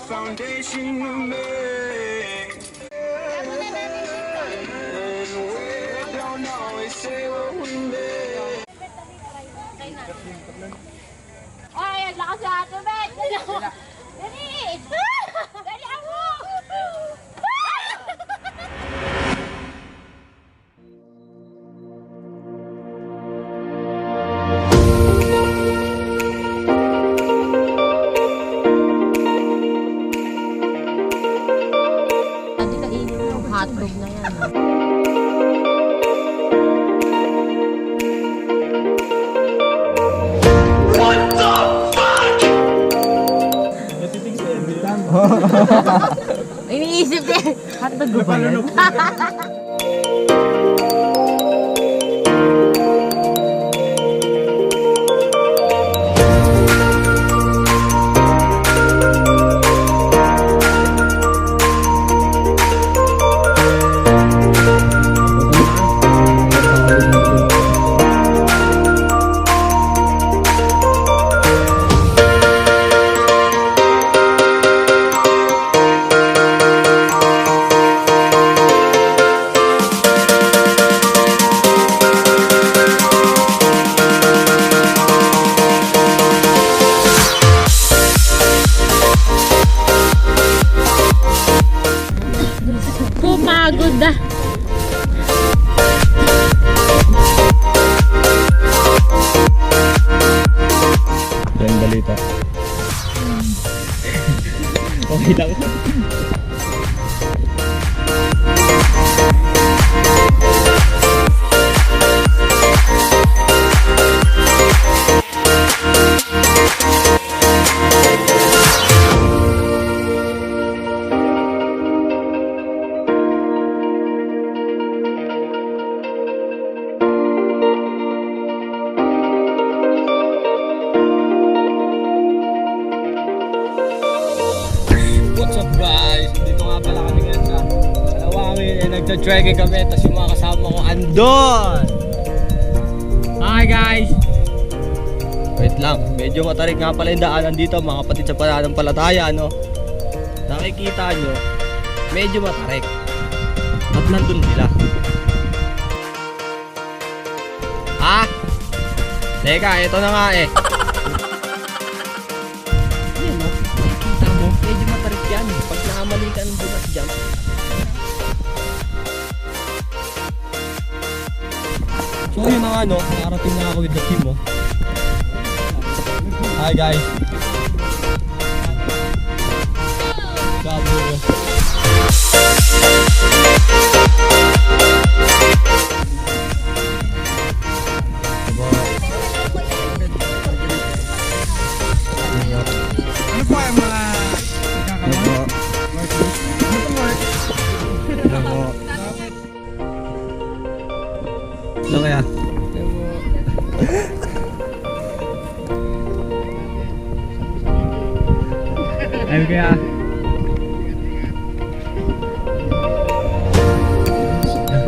foundation we make. And we don't always say what we mean. Ay, ang lakas sa ato, Bet! Dali! Dali ako! Hindi ka inyo yung hotdog na yan. Iniisip eh. Hotdog ba yan? Pumagod na. Yan balita. Okay lang. What's up guys? Dito nga pala kami ngayon sa Anawangin eh, nagta-trekking kami tapos yung mga kasama ko andon! Hi guys! Wait lang, medyo matarik nga pala yung daanan dito mga kapatid sa pananampalataya no? Nakikita nyo, medyo matarik at nandun sila. Ha? Teka, ito na nga eh. Medyo matarik yan. Pag nakamali ka ng bukas dyan. So yun na nga no, nakarating na ako with the team oh. Hi guys. Sabi ko. Ano po yung mga Ano kaya? Ano kaya?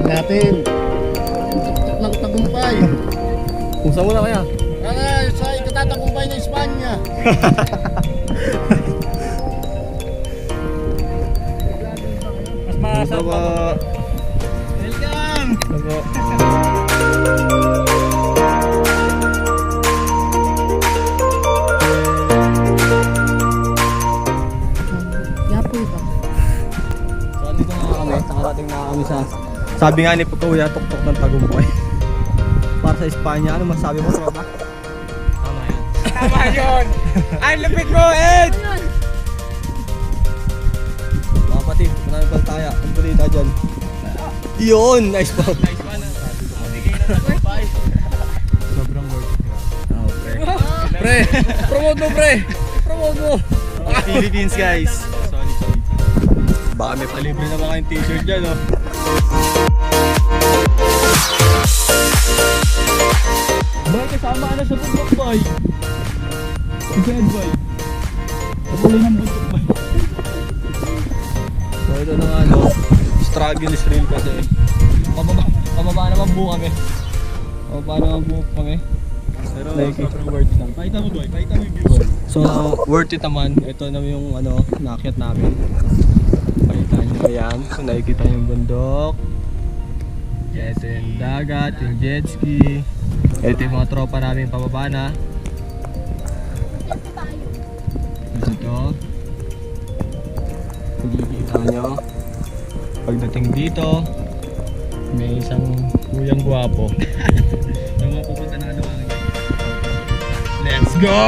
Natin ng tagumpay. Kung saan mo na kaya? Sa ikatatagumpay ng Espanya. Mas maasap pa. Welcome! Ako. Yapoy ba? So andito na kami, nakarating na kami sa sabi nga ni Kuya, tuktok ng tagumpay. Para sa Espanya, ano masabi mo tropa? Tama yan. tama yun! Ay, lapit mo, Ed! Mga kapatid, manami pala tayo. Ang balita dyan. Yun! Nice po! Nice one. Bigay na tagumpay. Sobrang worth it. Oh, pre. Pre! Promote mo, pre! Promote mo! Philippines guys. Solid. Baka may palibre na mga yung t-shirt dyan, no? Boy, kasama na sa bundok, boy! Kasi Ed, boy. Kapulay ng bundok, boy. So ito na nga, no? Struggle is real kasi. Pababa naman buo kami. Pababa naman buo kami. Pero sobrang worth lang. Pakita mo, boy. Pakita mo yung view, boy. So, worth it naman. Ito na yung ano, naakyat namin. Pakita nyo ba yan? So, nakikita yung bundok. Ito yung dagat, yung jet ski. Ito yung mga tropa namin pababa na. Ito. Nakikita nyo. Pagdating dito, may isang kuyang gwapo. Na mapupunta na Anawangin. Let's go!